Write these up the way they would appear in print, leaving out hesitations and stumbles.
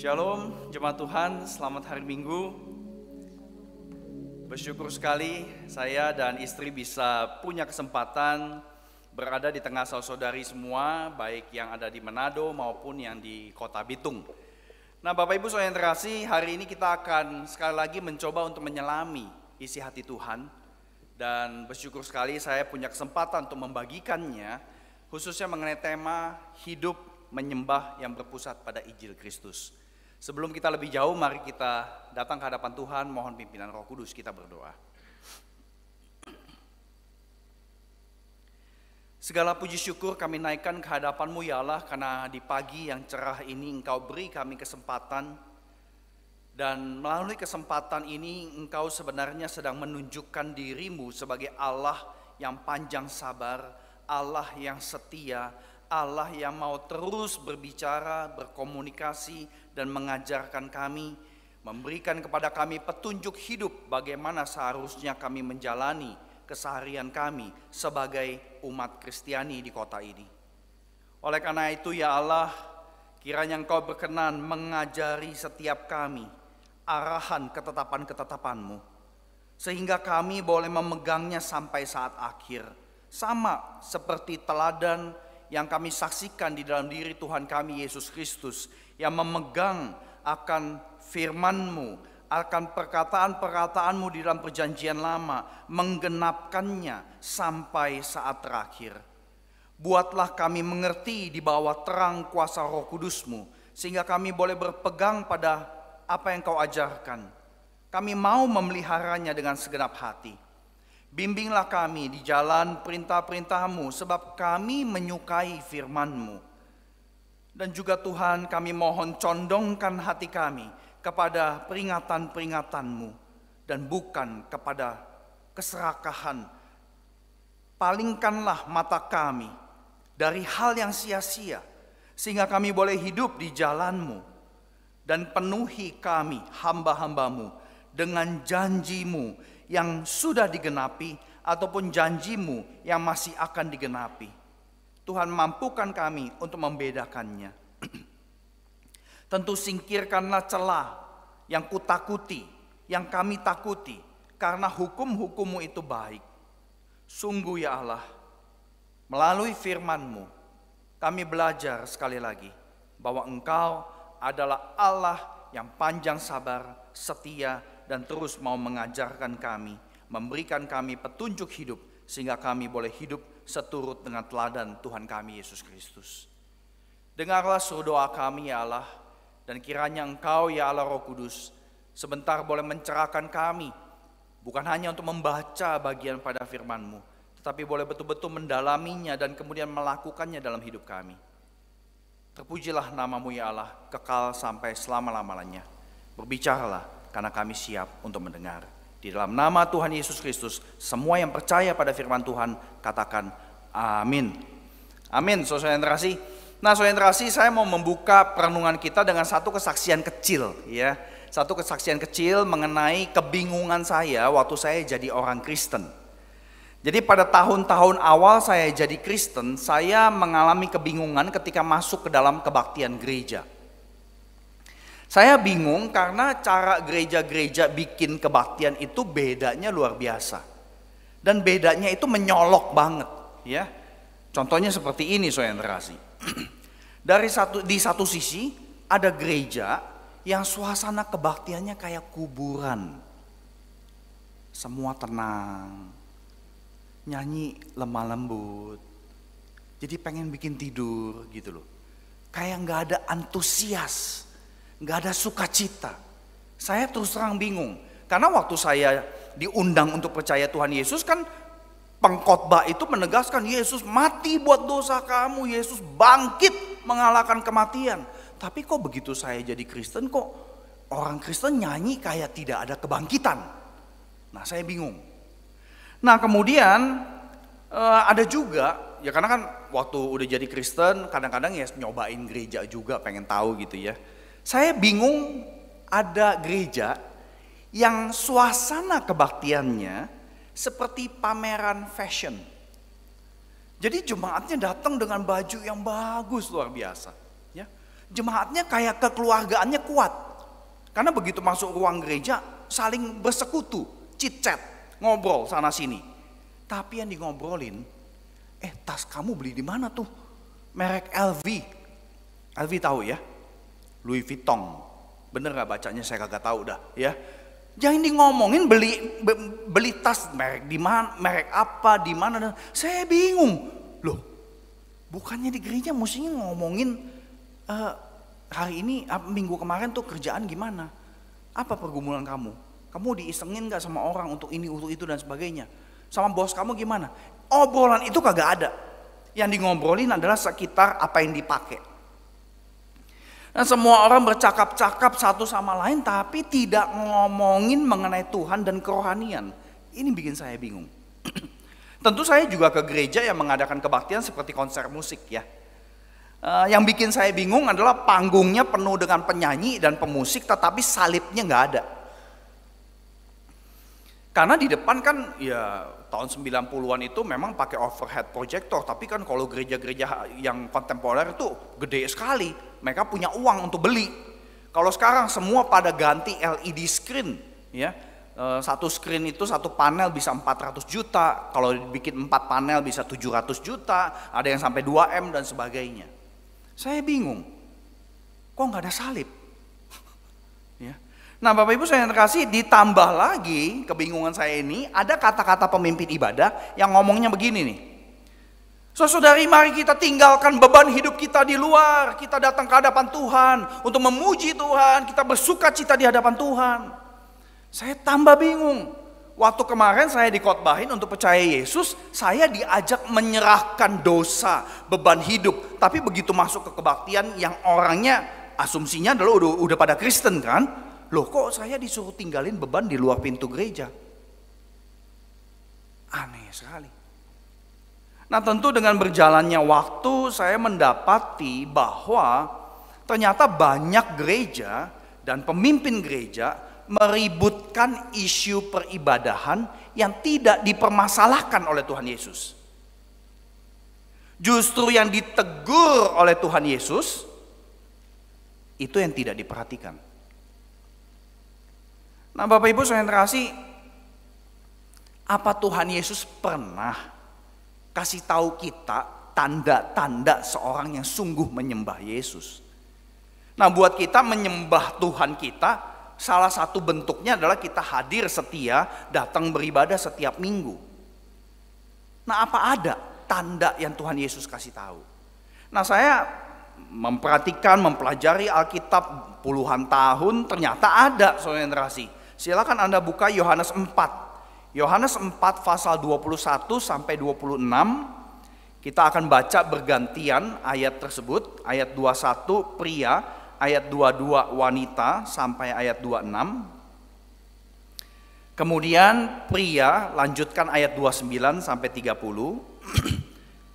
Shalom, jemaat Tuhan, selamat hari Minggu. Bersyukur sekali saya dan istri bisa punya kesempatan berada di tengah saudari semua, baik yang ada di Manado maupun yang di Kota Bitung. Nah, Bapak Ibu saudara yang terkasih, hari ini kita akan sekali lagi mencoba untuk menyelami isi hati Tuhan. Dan bersyukur sekali saya punya kesempatan untuk membagikannya, khususnya mengenai tema hidup menyembah yang berpusat pada Injil Kristus. Sebelum kita lebih jauh, mari kita datang ke hadapan Tuhan, mohon pimpinan Roh Kudus, kita berdoa. Segala puji syukur kami naikkan ke hadapan-Mu ya Allah, karena di pagi yang cerah ini Engkau beri kami kesempatan, dan melalui kesempatan ini Engkau sebenarnya sedang menunjukkan diri-Mu sebagai Allah yang panjang sabar, Allah yang setia, Allah yang mau terus berbicara, berkomunikasi, dan mengajarkan kami, memberikan kepada kami petunjuk hidup bagaimana seharusnya kami menjalani keseharian kami sebagai umat Kristiani di kota ini. Oleh karena itu ya Allah, kiranya Engkau berkenan mengajari setiap kami arahan ketetapan-ketetapan-Mu, sehingga kami boleh memegangnya sampai saat akhir, sama seperti teladan yang kami saksikan di dalam diri Tuhan kami Yesus Kristus, yang memegang akan firman-Mu, akan perkataan-perkataan-Mu di dalam perjanjian lama, menggenapkannya sampai saat terakhir. Buatlah kami mengerti di bawah terang kuasa Roh Kudus-Mu, sehingga kami boleh berpegang pada apa yang Kau ajarkan. Kami mau memeliharanya dengan segenap hati. Bimbinglah kami di jalan perintah-perintah-Mu, sebab kami menyukai firman-Mu. Dan juga Tuhan, kami mohon condongkan hati kami kepada peringatan-peringatan-Mu, dan bukan kepada keserakahan. Palingkanlah mata kami dari hal yang sia-sia, sehingga kami boleh hidup di jalan-Mu, dan penuhi kami hamba-hamba-Mu dengan janji-Mu yang sudah digenapi ataupun janji-Mu yang masih akan digenapi. Tuhan, mampukan kami untuk membedakannya. Tentu singkirkanlah celah yang kutakuti, yang kami takuti, karena hukum-hukum-Mu itu baik. Sungguh ya Allah, melalui firman-Mu kami belajar sekali lagi bahwa Engkau adalah Allah yang panjang sabar, setia, dan terus mau mengajarkan kami, memberikan kami petunjuk hidup, sehingga kami boleh hidup seturut dengan teladan Tuhan kami Yesus Kristus. Dengarlah suruh doa kami ya Allah, dan kiranya Engkau ya Allah Roh Kudus sebentar boleh mencerahkan kami, bukan hanya untuk membaca bagian pada firman-Mu, tetapi boleh betul-betul mendalaminya dan kemudian melakukannya dalam hidup kami. Terpujilah nama-Mu ya Allah, kekal sampai selama-lamanya. Berbicaralah, karena kami siap untuk mendengar. Di dalam nama Tuhan Yesus Kristus, semua yang percaya pada firman Tuhan katakan amin. Amin, saudara yang terkasih. Nah, saudara yang terkasih, saya mau membuka perenungan kita dengan satu kesaksian kecil, ya. Satu kesaksian kecil mengenai kebingungan saya waktu saya jadi orang Kristen. Jadi pada tahun-tahun awal saya jadi Kristen, saya mengalami kebingungan ketika masuk ke dalam kebaktian gereja. Saya bingung karena cara gereja-gereja bikin kebaktian itu bedanya luar biasa. Dan bedanya itu menyolok banget, ya. Contohnya seperti ini, saudara yang terkasih. Di satu sisi ada gereja yang suasana kebaktiannya kayak kuburan. Semua tenang. Nyanyi lemah lembut. Jadi pengen bikin tidur gitu loh. Kayak nggak ada antusias. Gak ada sukacita. Saya terus terang bingung. Karena waktu saya diundang untuk percaya Tuhan Yesus, kan pengkhotbah itu menegaskan Yesus mati buat dosa kamu. Yesus bangkit mengalahkan kematian. Tapi kok begitu saya jadi Kristen, kok orang Kristen nyanyi kayak tidak ada kebangkitan. Nah, saya bingung. Nah, kemudian ada juga, ya karena kan waktu udah jadi Kristen kadang-kadang ya nyobain gereja juga, pengen tahu gitu ya. Saya bingung, ada gereja yang suasana kebaktiannya seperti pameran fashion. Jadi jemaatnya datang dengan baju yang bagus luar biasa, ya. Jemaatnya kayak kekeluargaannya kuat. Karena begitu masuk ruang gereja saling bersekutu, chit-chat, ngobrol sana sini. Tapi yang di ngobrolin, tas kamu beli di mana tuh? Merek LV. LV tahu ya? Louis Vuitton. Bener gak bacanya, saya kagak tahu dah ya. Jangan di ngomongin beli tas merek di mana, merek apa, di mana. Saya bingung. Loh, bukannya di gereja mestinya ngomongin hari ini, minggu kemarin tuh kerjaan gimana? Apa pergumulan kamu? Kamu diisengin gak sama orang untuk ini, untuk itu dan sebagainya? Sama bos kamu gimana? Obrolan itu kagak ada. Yang di ngobrolin adalah sekitar apa yang dipakai. Dan semua orang bercakap-cakap satu sama lain tapi tidak ngomongin mengenai Tuhan dan kerohanian. Ini bikin saya bingung. Tentu saya juga ke gereja yang mengadakan kebaktian seperti konser musik ya. Yang bikin saya bingung adalah panggungnya penuh dengan penyanyi dan pemusik tetapi salibnya nggak ada. Karena di depan kan ya tahun 90-an itu memang pakai overhead projector, tapi kan kalau gereja-gereja yang kontemporer itu gede sekali, mereka punya uang untuk beli. Kalau sekarang semua pada ganti LED screen, ya satu screen itu satu panel bisa 400 juta, kalau bikin 4 panel bisa 700 juta, ada yang sampai 2M dan sebagainya. Saya bingung, kok nggak ada salib? Ya. Nah Bapak Ibu saya yang terkasih, ditambah lagi kebingungan saya ini, ada kata-kata pemimpin ibadah yang ngomongnya begini nih. Saudari, mari kita tinggalkan beban hidup kita di luar, kita datang ke hadapan Tuhan untuk memuji Tuhan, kita bersuka cita di hadapan Tuhan. Saya tambah bingung. Waktu kemarin saya dikhotbahin untuk percaya Yesus, saya diajak menyerahkan dosa, beban hidup. Tapi begitu masuk ke kebaktian yang orangnya asumsinya adalah udah pada Kristen kan? Loh kok saya disuruh tinggalin beban di luar pintu gereja? Aneh sekali. Nah tentu dengan berjalannya waktu saya mendapati bahwa ternyata banyak gereja dan pemimpin gereja meributkan isu peribadahan yang tidak dipermasalahkan oleh Tuhan Yesus. Justru yang ditegur oleh Tuhan Yesus itu yang tidak diperhatikan. Nah Bapak Ibu saya terkasih, apa Tuhan Yesus pernah kasih tahu kita tanda-tanda seorang yang sungguh menyembah Yesus? Nah buat kita menyembah Tuhan kita, salah satu bentuknya adalah kita hadir setia, datang beribadah setiap minggu. Nah apa ada tanda yang Tuhan Yesus kasih tahu? Nah saya memperhatikan, mempelajari Alkitab puluhan tahun, ternyata ada saudara yang terkasih. Silakan Anda buka Yohanes 4. Yohanes 4 pasal 21 sampai 26. Kita akan baca bergantian ayat tersebut. Ayat 21 pria, ayat 22 wanita sampai ayat 26. Kemudian pria lanjutkan ayat 29 sampai 30.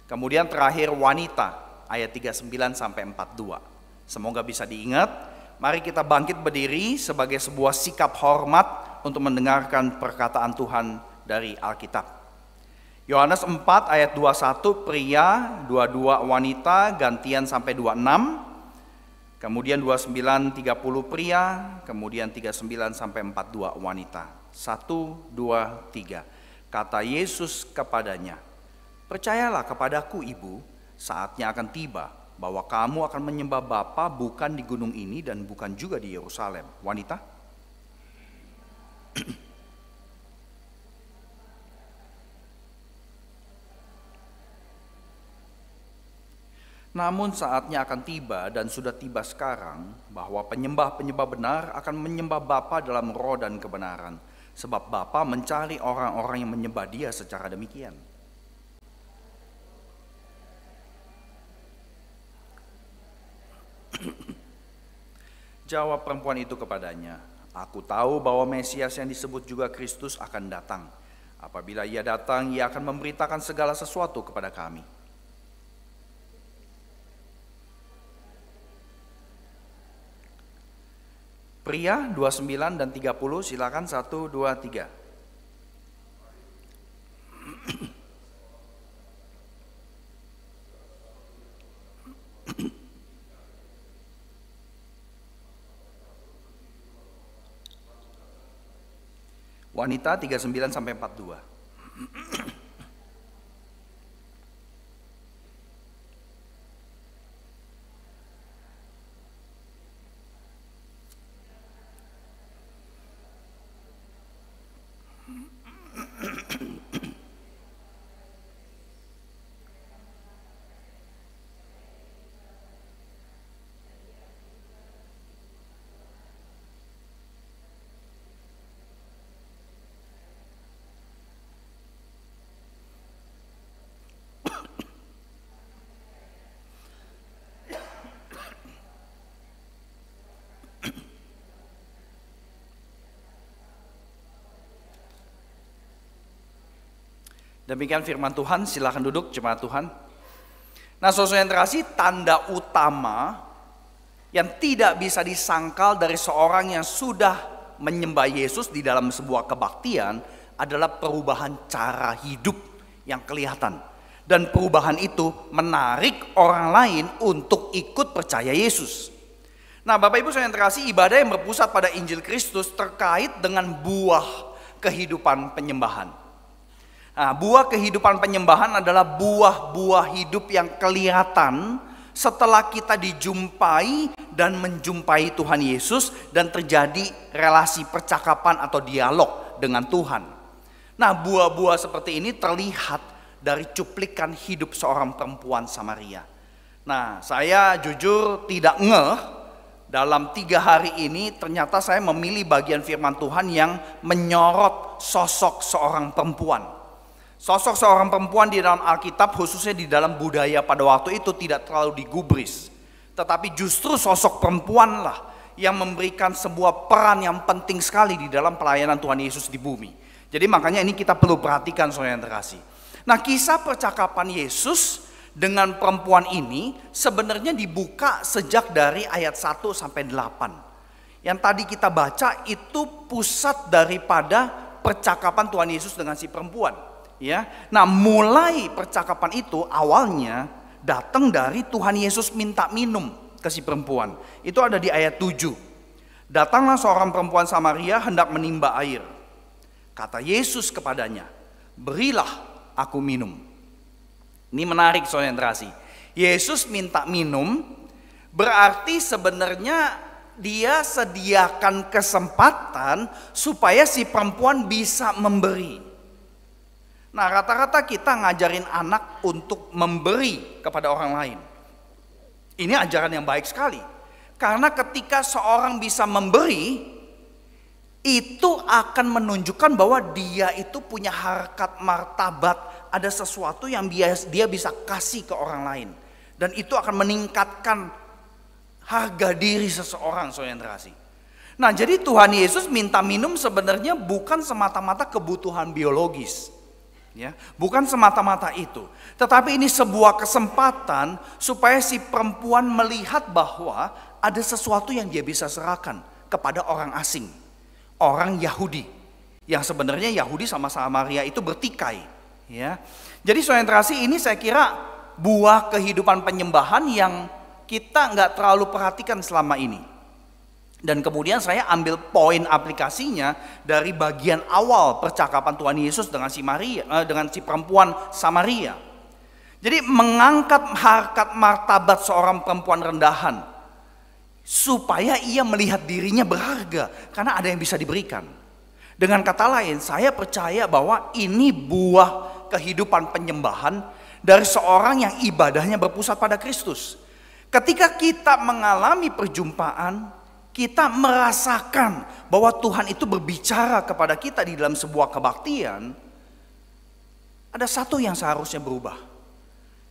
Kemudian terakhir wanita ayat 39 sampai 42. Semoga bisa diingat. Mari kita bangkit berdiri sebagai sebuah sikap hormat untuk mendengarkan perkataan Tuhan dari Alkitab. Yohanes 4 ayat 21 pria, 22 wanita, gantian sampai 26. Kemudian 29 30 pria, kemudian 39 sampai 42 wanita. 1 2 3. Kata Yesus kepadanya, "Percayalah kepadaku ibu, saatnya akan tiba bahwa kamu akan menyembah Bapa bukan di gunung ini dan bukan juga di Yerusalem." Wanita? Namun saatnya akan tiba dan sudah tiba sekarang bahwa penyembah-penyembah benar akan menyembah Bapa dalam roh dan kebenaran, sebab Bapa mencari orang-orang yang menyembah Dia secara demikian. Jawab perempuan itu kepadanya, "Aku tahu bahwa Mesias yang disebut juga Kristus akan datang. Apabila Ia datang, Ia akan memberitakan segala sesuatu kepada kami." Pria 29 dan 30, silakan 1 2 3. Wanita 39 sampai 42. Demikian firman Tuhan, silakan duduk jemaat Tuhan. Nah, saudara yang terkasih, tanda utama yang tidak bisa disangkal dari seorang yang sudah menyembah Yesus di dalam sebuah kebaktian adalah perubahan cara hidup yang kelihatan. Dan perubahan itu menarik orang lain untuk ikut percaya Yesus. Nah, Bapak Ibu saudara yang terkasih, ibadah yang berpusat pada Injil Kristus terkait dengan buah kehidupan penyembahan. Nah, buah kehidupan penyembahan adalah buah-buah hidup yang kelihatan setelah kita dijumpai dan menjumpai Tuhan Yesus dan terjadi relasi percakapan atau dialog dengan Tuhan. Nah, buah-buah seperti ini terlihat dari cuplikan hidup seorang perempuan Samaria. Nah, saya jujur tidak ngeh dalam 3 hari ini ternyata saya memilih bagian firman Tuhan yang menyorot sosok seorang perempuan. Sosok seorang perempuan di dalam Alkitab, khususnya di dalam budaya pada waktu itu, tidak terlalu digubris. Tetapi justru sosok perempuanlah yang memberikan sebuah peran yang penting sekali di dalam pelayanan Tuhan Yesus di bumi. Jadi makanya ini kita perlu perhatikan saudara yang terkasih. Nah, kisah percakapan Yesus dengan perempuan ini sebenarnya dibuka sejak dari ayat 1 sampai 8. Yang tadi kita baca itu pusat daripada percakapan Tuhan Yesus dengan si perempuan. Ya, nah mulai percakapan itu awalnya datang dari Tuhan Yesus minta minum ke si perempuan. Itu ada di ayat 7. Datanglah seorang perempuan Samaria hendak menimba air. Kata Yesus kepadanya, berilah aku minum. Ini menarik saudara yang terkasih. Yesus minta minum berarti sebenarnya dia sediakan kesempatan supaya si perempuan bisa memberi. Nah, rata-rata kita ngajarin anak untuk memberi kepada orang lain. Ini ajaran yang baik sekali. Karena ketika seorang bisa memberi, itu akan menunjukkan bahwa dia itu punya harkat martabat. Ada sesuatu yang dia bisa kasih ke orang lain. Dan itu akan meningkatkan harga diri seseorang, saudara yang terkasih. Nah, jadi Tuhan Yesus minta minum sebenarnya bukan semata-mata kebutuhan biologis. Ya, bukan semata-mata itu, tetapi ini sebuah kesempatan supaya si perempuan melihat bahwa ada sesuatu yang dia bisa serahkan kepada orang asing, orang Yahudi, yang sebenarnya Yahudi sama Samaria itu bertikai. Ya, jadi saudara yang terkasih, ini saya kira buah kehidupan penyembahan yang kita nggak terlalu perhatikan selama ini. Dan kemudian saya ambil poin aplikasinya dari bagian awal percakapan Tuhan Yesus dengan si perempuan Samaria. Jadi mengangkat harkat martabat seorang perempuan rendahan supaya ia melihat dirinya berharga karena ada yang bisa diberikan. Dengan kata lain, saya percaya bahwa ini buah kehidupan penyembahan dari seorang yang ibadahnya berpusat pada Kristus. Ketika kita mengalami perjumpaan, kita merasakan bahwa Tuhan itu berbicara kepada kita di dalam sebuah kebaktian, ada satu yang seharusnya berubah,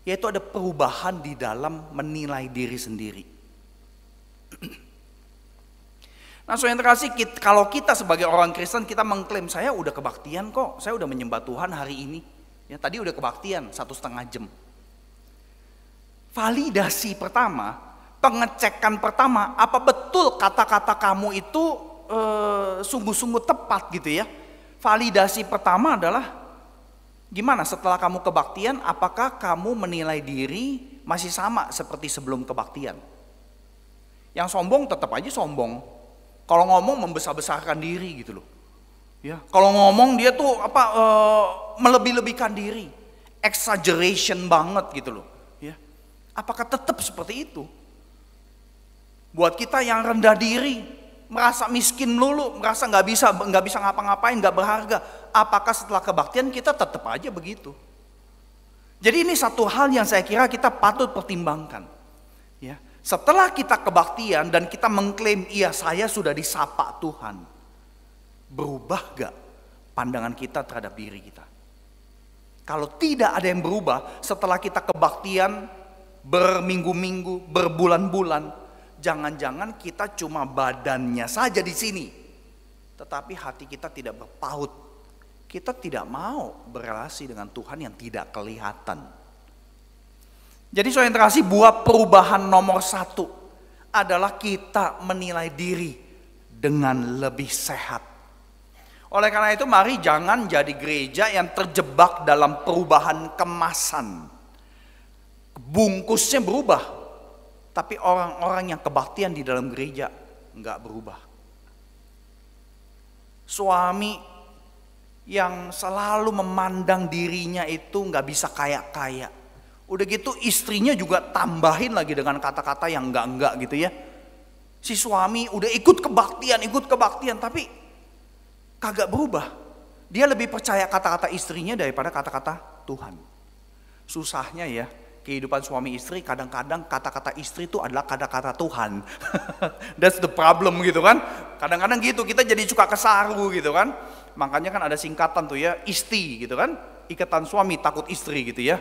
yaitu ada perubahan di dalam menilai diri sendiri. Nah, saudara yang terkasih, kalau kita sebagai orang Kristen, kita mengklaim saya udah kebaktian kok, saya udah menyembah Tuhan hari ini. Ya, tadi udah kebaktian 1,5 jam. Validasi pertama, pengecekan pertama, apa betul kata-kata kamu itu sungguh-sungguh tepat gitu ya. Validasi pertama adalah gimana setelah kamu kebaktian, apakah kamu menilai diri masih sama seperti sebelum kebaktian. Yang sombong tetap aja sombong. Kalau ngomong membesar-besarkan diri gitu loh. Ya, kalau ngomong dia tuh melebih-lebihkan diri, exaggeration banget gitu loh. Ya, apakah tetap seperti itu? Buat kita yang rendah diri, merasa miskin melulu, merasa nggak bisa ngapa-ngapain, nggak berharga. Apakah setelah kebaktian kita tetap aja begitu? Jadi ini satu hal yang saya kira kita patut pertimbangkan. Ya, setelah kita kebaktian dan kita mengklaim, iya saya sudah disapa Tuhan. Berubah gak pandangan kita terhadap diri kita? Kalau tidak ada yang berubah setelah kita kebaktian berminggu-minggu, berbulan-bulan, jangan-jangan kita cuma badannya saja di sini, tetapi hati kita tidak berpaut. Kita tidak mau berelasi dengan Tuhan yang tidak kelihatan. Jadi saudara yang terkasih, buah perubahan nomor 1 adalah kita menilai diri dengan lebih sehat. Oleh karena itu mari jangan jadi gereja yang terjebak dalam perubahan kemasan. Bungkusnya berubah, tapi orang-orang yang kebaktian di dalam gereja enggak berubah. Suami yang selalu memandang dirinya itu enggak bisa kaya-kaya. Udah gitu istrinya juga tambahin lagi dengan kata-kata yang enggak gitu ya. Si suami udah ikut kebaktian, tapi kagak berubah. Dia lebih percaya kata-kata istrinya daripada kata-kata Tuhan. Susahnya ya, kehidupan suami istri kadang-kadang kata-kata istri itu adalah kata-kata Tuhan. That's the problem gitu kan. Kadang-kadang gitu, kita jadi suka kesaru gitu kan. Makanya kan ada singkatan tuh ya, ISTI gitu kan. Ikatan suami takut istri gitu ya.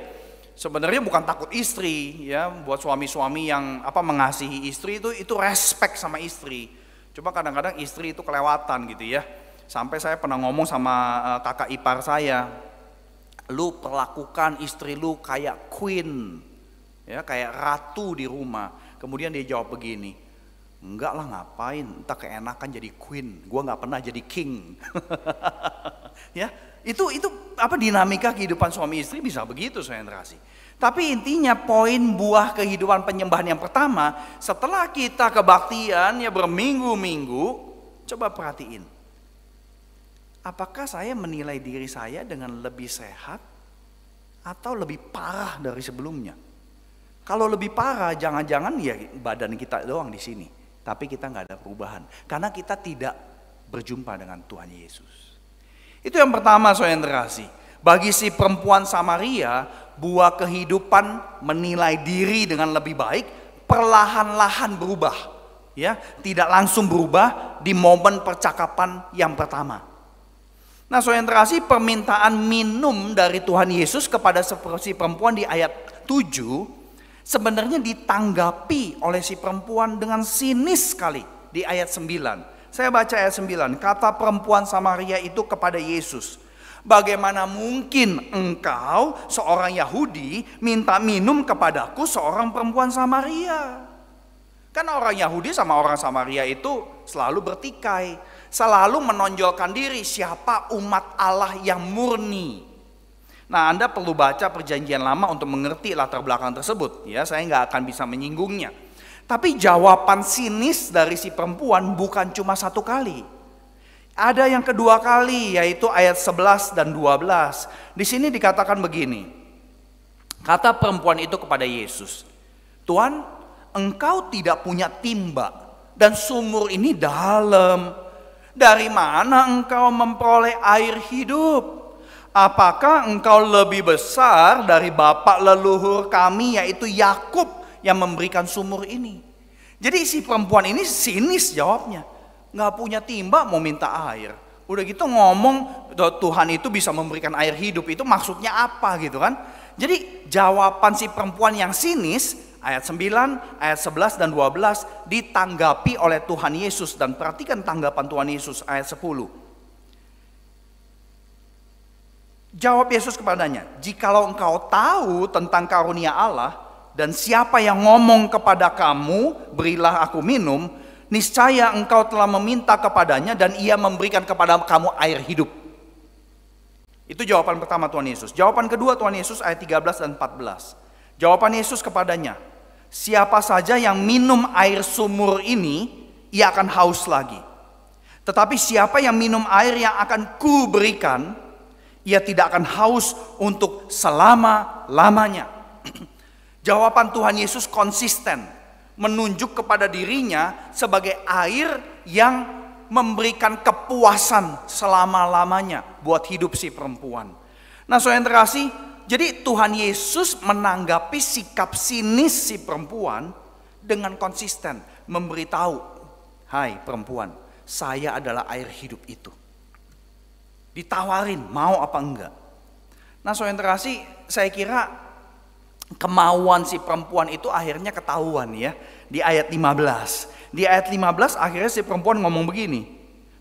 Sebenarnya bukan takut istri ya, buat suami-suami yang mengasihi istri itu respect sama istri. Cuma kadang-kadang istri itu kelewatan gitu ya. Sampai saya pernah ngomong sama kakak ipar saya, lu perlakukan istri lu kayak queen, ya kayak ratu di rumah. Kemudian dia jawab begini, enggak lah ngapain, entah keenakan jadi queen, gua nggak pernah jadi king. Ya, itu dinamika kehidupan suami istri bisa begitu saya terkasih. Tapi intinya poin buah kehidupan penyembahan yang pertama, setelah kita kebaktian ya berminggu-minggu, coba perhatiin. Apakah saya menilai diri saya dengan lebih sehat atau lebih parah dari sebelumnya? Kalau lebih parah, jangan-jangan ya badan kita doang di sini, tapi kita nggak ada perubahan karena kita tidak berjumpa dengan Tuhan Yesus. Itu yang pertama, saudara yang terkasih. Bagi si perempuan Samaria, buah kehidupan menilai diri dengan lebih baik perlahan-lahan berubah, ya, tidak langsung berubah di momen percakapan yang pertama. Nah, saudara yang terkasih, permintaan minum dari Tuhan Yesus kepada si perempuan di ayat 7 sebenarnya ditanggapi oleh si perempuan dengan sinis sekali di ayat 9. Saya baca ayat 9, kata perempuan Samaria itu kepada Yesus, bagaimana mungkin engkau seorang Yahudi minta minum kepadaku seorang perempuan Samaria? Kan orang Yahudi sama orang Samaria itu selalu bertikai, selalu menonjolkan diri siapa umat Allah yang murni. Nah, Anda perlu baca perjanjian lama untuk mengerti latar belakang tersebut. Ya, saya nggak akan bisa menyinggungnya. Tapi jawaban sinis dari si perempuan bukan cuma satu kali. Ada yang kedua kali, yaitu ayat 11 dan 12. Di sini dikatakan begini. Kata perempuan itu kepada Yesus, Tuhan, engkau tidak punya timba dan sumur ini dalam. Dari mana engkau memperoleh air hidup? Apakah engkau lebih besar dari bapak leluhur kami yaitu Yakub yang memberikan sumur ini? Jadi si perempuan ini sinis jawabnya. Nggak punya timba mau minta air. Udah gitu ngomong Tuhan itu bisa memberikan air hidup, itu maksudnya apa gitu kan? Jadi jawaban si perempuan yang sinis ayat 9, ayat 11 dan 12 ditanggapi oleh Tuhan Yesus. Dan perhatikan tanggapan Tuhan Yesus ayat 10. Jawab Yesus kepadanya, jikalau engkau tahu tentang karunia Allah dan siapa yang ngomong kepada kamu, berilah aku minum, niscaya engkau telah meminta kepadanya dan ia memberikan kepada kamu air hidup. Itu jawaban pertama Tuhan Yesus. Jawaban kedua Tuhan Yesus ayat 13 dan 14. Jawaban Yesus kepadanya, siapa saja yang minum air sumur ini, ia akan haus lagi. Tetapi siapa yang minum air yang akan kuberikan, ia tidak akan haus untuk selama-lamanya. Jawaban Tuhan Yesus konsisten, menunjuk kepada dirinya sebagai air yang memberikan kepuasan selama-lamanya buat hidup si perempuan. Nah, saudara yang terkasih, jadi Tuhan Yesus menanggapi sikap sinis si perempuan dengan konsisten, memberitahu, hai perempuan, saya adalah air hidup itu. Ditawarin, mau apa enggak? Nah, saudara yang terkasih, saya kira kemauan si perempuan itu akhirnya ketahuan ya. Di ayat 15. Di ayat 15 akhirnya si perempuan ngomong begini.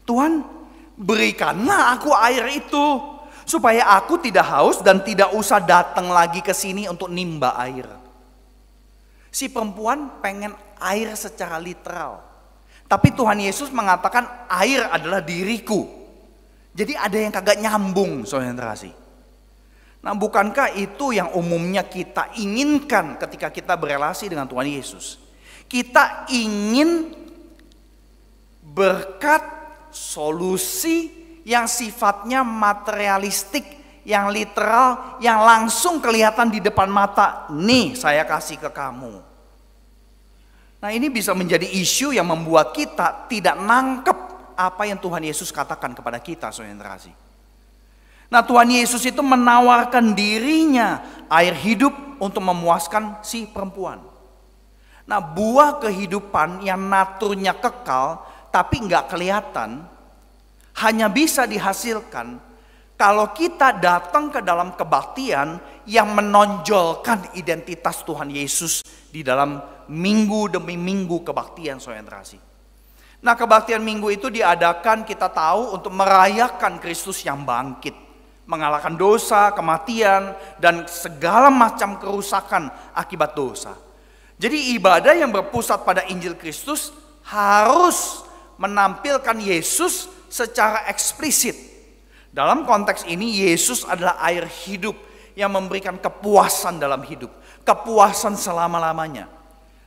Tuhan, berikanlah aku air itu, supaya aku tidak haus dan tidak usah datang lagi ke sini untuk nimba air. Si perempuan pengen air secara literal. Tapi Tuhan Yesus mengatakan air adalah diriku. Jadi ada yang kagak nyambung, saudara yang terkasih. Nah, bukankah itu yang umumnya kita inginkan ketika kita berelasi dengan Tuhan Yesus? Kita ingin berkat, solusi yang sifatnya materialistik, yang literal, yang langsung kelihatan di depan mata. Nih, saya kasih ke kamu. Nah, ini bisa menjadi isu yang membuat kita tidak nangkep apa yang Tuhan Yesus katakan kepada kita, saudara yang terkasih. Nah, Tuhan Yesus itu menawarkan dirinya air hidup untuk memuaskan si perempuan. Nah, buah kehidupan yang naturnya kekal tapi nggak kelihatan hanya bisa dihasilkan kalau kita datang ke dalam kebaktian yang menonjolkan identitas Tuhan Yesus di dalam minggu demi minggu kebaktian, saudara yang terkasih. Nah, kebaktian minggu itu diadakan kita tahu untuk merayakan Kristus yang bangkit, mengalahkan dosa, kematian, dan segala macam kerusakan akibat dosa. Jadi ibadah yang berpusat pada Injil Kristus harus menampilkan Yesus secara eksplisit. Dalam konteks ini Yesus adalah air hidup yang memberikan kepuasan dalam hidup, kepuasan selama-lamanya.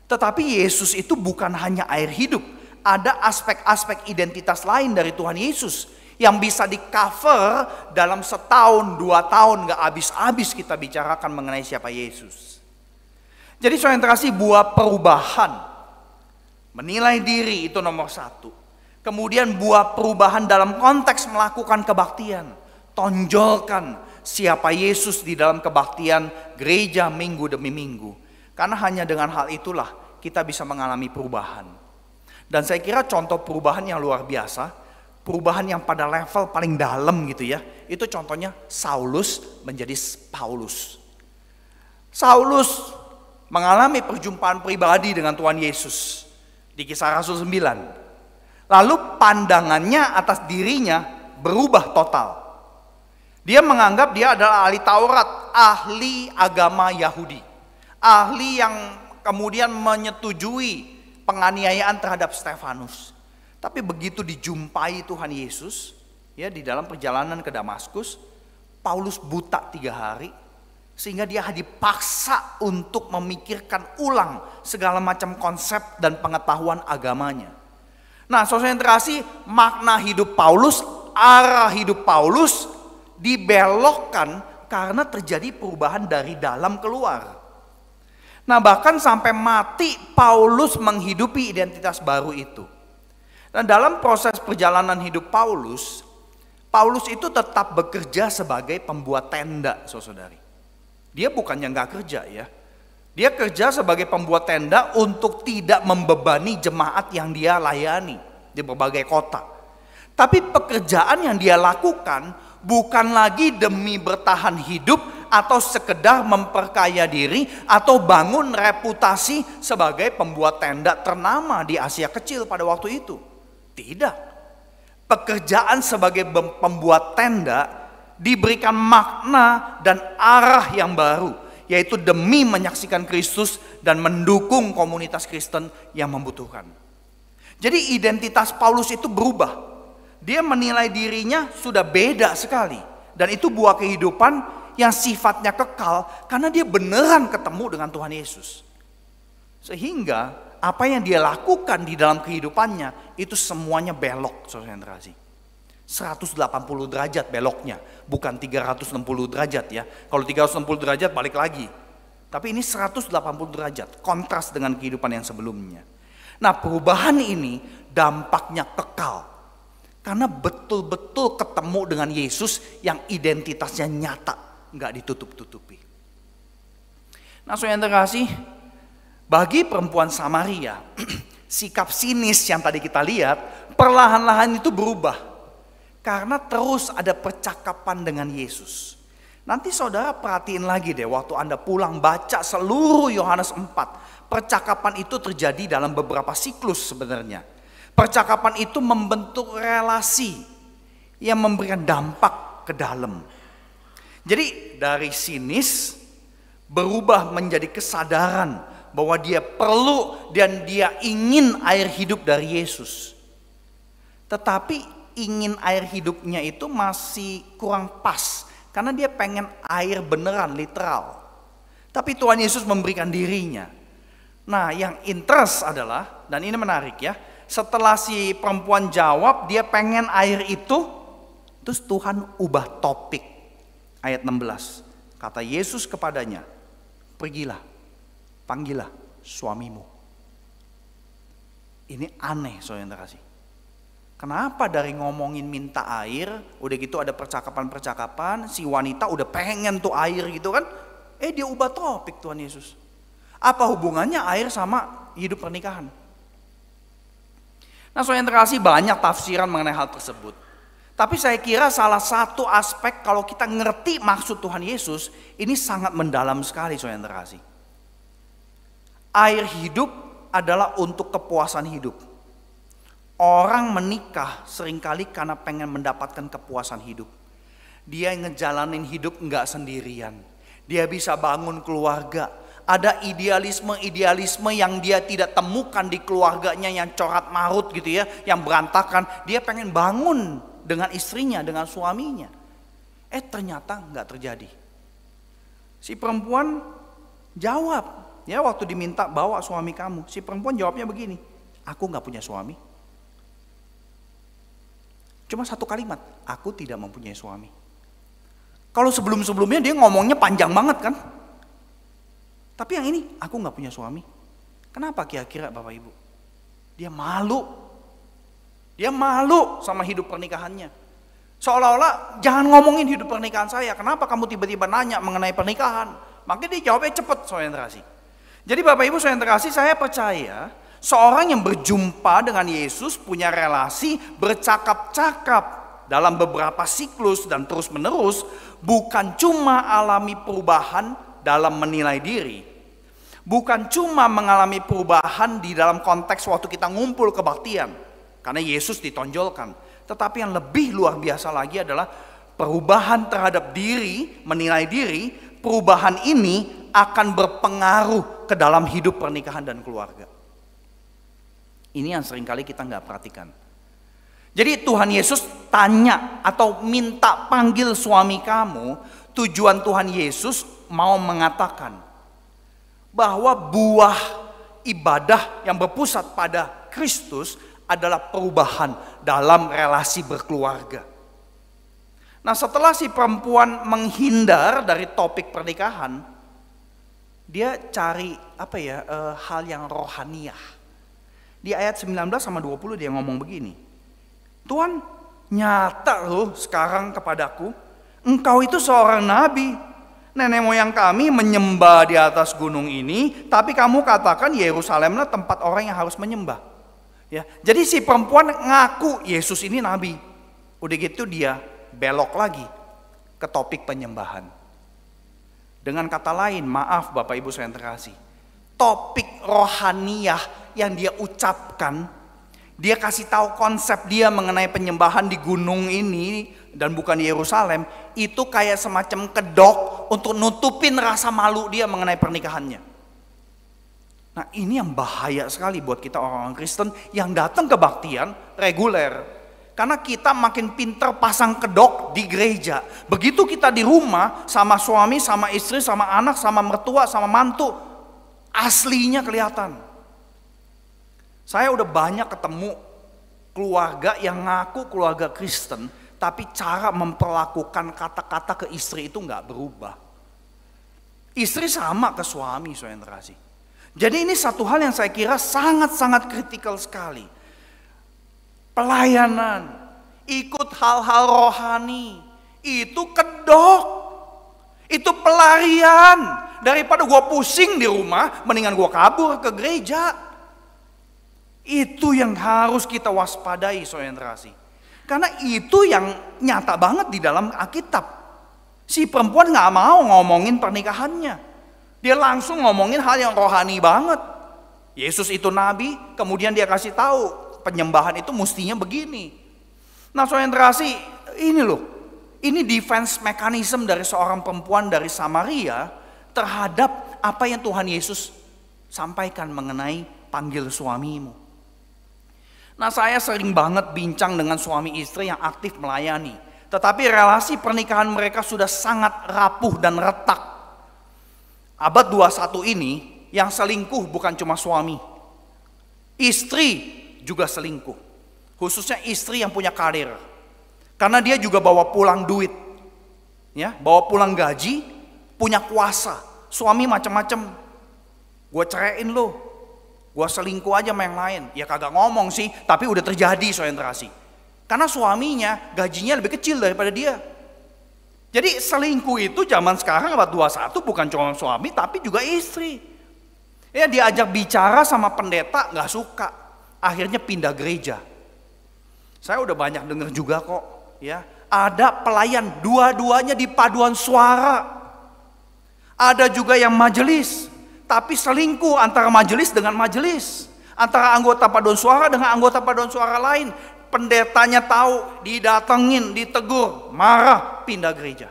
Tetapi Yesus itu bukan hanya air hidup, ada aspek-aspek identitas lain dari Tuhan Yesus yang bisa di-cover dalam setahun, 2 tahun, gak habis-habis kita bicarakan mengenai siapa Yesus. Jadi saudara yang terkasih, buah perubahan, menilai diri itu nomor 1. Kemudian buah perubahan dalam konteks melakukan kebaktian, tonjolkan siapa Yesus di dalam kebaktian gereja minggu demi minggu. Karena hanya dengan hal itulah kita bisa mengalami perubahan. Dan saya kira contoh perubahan yang luar biasa, perubahan yang pada level paling dalam gitu ya, itu contohnya Saulus menjadi Paulus. Saulus mengalami perjumpaan pribadi dengan Tuhan Yesus di Kisah Rasul 9. Lalu pandangannya atas dirinya berubah total. Dia menganggap dia adalah ahli Taurat, ahli agama Yahudi, ahli yang kemudian menyetujui penganiayaan terhadap Stefanus. Tapi begitu dijumpai Tuhan Yesus ya di dalam perjalanan ke Damaskus, Paulus buta 3 hari. Sehingga dia dipaksa untuk memikirkan ulang segala macam konsep dan pengetahuan agamanya. Nah, saudara yang terkasih, makna hidup Paulus, arah hidup Paulus dibelokkan karena terjadi perubahan dari dalam keluar. Nah, bahkan sampai mati Paulus menghidupi identitas baru itu. Dan dalam proses perjalanan hidup Paulus itu tetap bekerja sebagai pembuat tenda, saudari. Dia bukannya nggak kerja ya. Dia kerja sebagai pembuat tenda untuk tidak membebani jemaat yang dia layani di berbagai kota. Tapi pekerjaan yang dia lakukan bukan lagi demi bertahan hidup atau sekedar memperkaya diri atau bangun reputasi sebagai pembuat tenda ternama di Asia Kecil pada waktu itu. Tidak. Pekerjaan sebagai pembuat tenda diberikan makna dan arah yang baru, yaitu demi menyaksikan Kristus dan mendukung komunitas Kristen yang membutuhkan. Jadi identitas Paulus itu berubah. Dia menilai dirinya sudah beda sekali. Dan itu buah kehidupan yang sifatnya kekal karena dia beneran ketemu dengan Tuhan Yesus. Sehingga apa yang dia lakukan di dalam kehidupannya itu semuanya belok, saudara yang terkasih. 180 derajat beloknya, bukan 360 derajat ya. Kalau 360 derajat balik lagi. Tapi ini 180 derajat, kontras dengan kehidupan yang sebelumnya. Nah, perubahan ini dampaknya kekal. Karena betul-betul ketemu dengan Yesus yang identitasnya nyata, nggak ditutup-tutupi. Nah, saudara yang terkasih, bagi perempuan Samaria, sikap sinis yang tadi kita lihat, perlahan-lahan itu berubah. Karena terus ada percakapan dengan Yesus. Nanti saudara perhatiin lagi deh, waktu Anda pulang baca seluruh Yohanes 4. Percakapan itu terjadi dalam beberapa siklus sebenarnya. Percakapan itu membentuk relasi yang memberikan dampak ke dalam. Jadi dari sinis berubah menjadi kesadaran bahwa dia perlu dan dia ingin air hidup dari Yesus. Tetapi ingin air hidupnya itu masih kurang pas. Karena dia pengen air beneran, literal. Tapi Tuhan Yesus memberikan dirinya. Nah, yang interest adalah, dan ini menarik ya, setelah si perempuan jawab dia pengen air itu, terus Tuhan ubah topik. Ayat 16. Kata Yesus kepadanya, pergilah, panggillah suamimu. Ini aneh, saudara yang terkasih. Kenapa dari ngomongin minta air, udah gitu ada percakapan-percakapan, si wanita udah pengen tuh air gitu kan. Dia ubah topik Tuhan Yesus. Apa hubungannya air sama hidup pernikahan? Nah, saudara yang terkasih, banyak tafsiran mengenai hal tersebut. Tapi saya kira salah satu aspek kalau kita ngerti maksud Tuhan Yesus, ini sangat mendalam sekali, saudara yang terkasih. Air hidup adalah untuk kepuasan hidup. Orang menikah seringkali karena pengen mendapatkan kepuasan hidup. Dia ngejalanin hidup nggak sendirian. Dia bisa bangun keluarga. Ada idealisme-idealisme yang dia tidak temukan di keluarganya yang corat marut gitu ya, yang berantakan. Dia pengen bangun dengan istrinya, dengan suaminya. Ternyata nggak terjadi. Si perempuan jawab, ya waktu diminta bawa suami kamu. Si perempuan jawabnya begini, aku nggak punya suami. Cuma satu kalimat, aku tidak mempunyai suami. Kalau sebelum-sebelumnya dia ngomongnya panjang banget kan. Tapi yang ini, aku gak punya suami. Kenapa kira-kira Bapak Ibu? Dia malu. Dia malu sama hidup pernikahannya. Seolah-olah jangan ngomongin hidup pernikahan saya. Kenapa kamu tiba-tiba nanya mengenai pernikahan? Makanya dia jawabnya cepet, saudara yang terkasih. Jadi Bapak Ibu saudara yang terkasih, saya percaya seorang yang berjumpa dengan Yesus, punya relasi, bercakap-cakap dalam beberapa siklus dan terus menerus, bukan cuma alami perubahan dalam menilai diri, bukan cuma mengalami perubahan di dalam konteks waktu kita ngumpul kebaktian, karena Yesus ditonjolkan, tetapi yang lebih luar biasa lagi adalah perubahan terhadap diri, menilai diri. Perubahan ini akan berpengaruh ke dalam hidup pernikahan dan keluarga. Ini yang seringkali kita nggak perhatikan. Jadi Tuhan Yesus tanya atau minta panggil suami kamu. Tujuan Tuhan Yesus mau mengatakan bahwa buah ibadah yang berpusat pada Kristus adalah perubahan dalam relasi berkeluarga. Nah, setelah si perempuan menghindar dari topik pernikahan, dia cari hal yang rohaniah. Di ayat 19 sama 20 dia ngomong begini. Tuhan, nyata loh sekarang kepadaku, engkau itu seorang nabi. Nenek moyang kami menyembah di atas gunung ini, tapi kamu katakan Yerusalemlah tempat orang yang harus menyembah. Ya, jadi si perempuan ngaku Yesus ini nabi. Udah gitu dia belok lagi ke topik penyembahan. Dengan kata lain, maaf Bapak Ibu saya yang terkasih, topik rohaniah yang dia ucapkan, dia kasih tahu konsep dia mengenai penyembahan di gunung ini dan bukan di Yerusalem, itu kayak semacam kedok untuk nutupin rasa malu dia mengenai pernikahannya. Nah, ini yang bahaya sekali buat kita orang-orang Kristen yang datang ke kebaktian reguler. Karena kita makin pinter pasang kedok di gereja. Begitu kita di rumah sama suami, sama istri, sama anak, sama mertua, sama mantu, aslinya kelihatan. Saya udah banyak ketemu keluarga yang ngaku keluarga Kristen, tapi cara memperlakukan kata-kata ke istri itu nggak berubah. Istri sama ke suami, saudara kasih. Jadi ini satu hal yang saya kira sangat-sangat kritikal sekali. Pelayanan, ikut hal-hal rohani, itu kedok. Itu pelarian. Daripada gue pusing di rumah, mendingan gue kabur ke gereja. Itu yang harus kita waspadai, saudara kasih. Karena itu yang nyata banget di dalam Alkitab. Si perempuan gak mau ngomongin pernikahannya. Dia langsung ngomongin hal yang rohani banget. Yesus itu nabi, kemudian dia kasih tahu penyembahan itu mestinya begini. Nah, saudara kasih, ini loh. Ini defense mechanism dari seorang perempuan dari Samaria terhadap apa yang Tuhan Yesus sampaikan mengenai panggil suamimu. Nah, saya sering banget bincang dengan suami istri yang aktif melayani. Tetapi relasi pernikahan mereka sudah sangat rapuh dan retak. Abad 21 ini yang selingkuh bukan cuma suami. Istri juga selingkuh. Khususnya istri yang punya karir. Karena dia juga bawa pulang duit. Ya, bawa pulang gaji, punya kuasa. Suami macam-macam. Gue ceraiin lo. Gua selingkuh aja sama yang lain. Ya kagak ngomong sih, tapi udah terjadi, saudara kasih. Karena suaminya gajinya lebih kecil daripada dia. Jadi selingkuh itu zaman sekarang abad 21 bukan cuma suami tapi juga istri. Ya diajak bicara sama pendeta nggak suka. Akhirnya pindah gereja. Saya udah banyak dengar juga kok, ya. Ada pelayan dua-duanya di paduan suara. Ada juga yang majelis. Tapi selingkuh antara majelis dengan majelis. Antara anggota paduan suara dengan anggota paduan suara lain. Pendetanya tahu, didatengin, ditegur, marah, pindah gereja.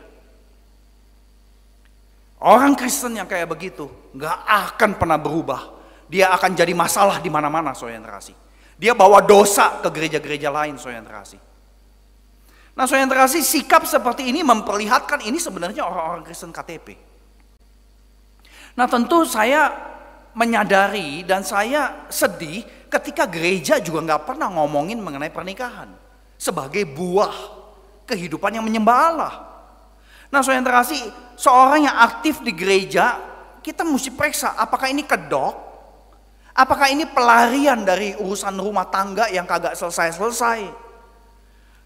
Orang Kristen yang kayak begitu gak akan pernah berubah. Dia akan jadi masalah di mana-mana, saudara kasih. Dia bawa dosa ke gereja-gereja lain, saudara kasih. Nah, saudara kasih, sikap seperti ini memperlihatkan ini sebenarnya orang-orang Kristen KTP. Nah, tentu saya menyadari dan saya sedih ketika gereja juga nggak pernah ngomongin mengenai pernikahan sebagai buah kehidupan yang menyembah Allah. Nah, saudara kasih, seorang yang aktif di gereja, kita mesti periksa apakah ini kedok, apakah ini pelarian dari urusan rumah tangga yang kagak selesai-selesai.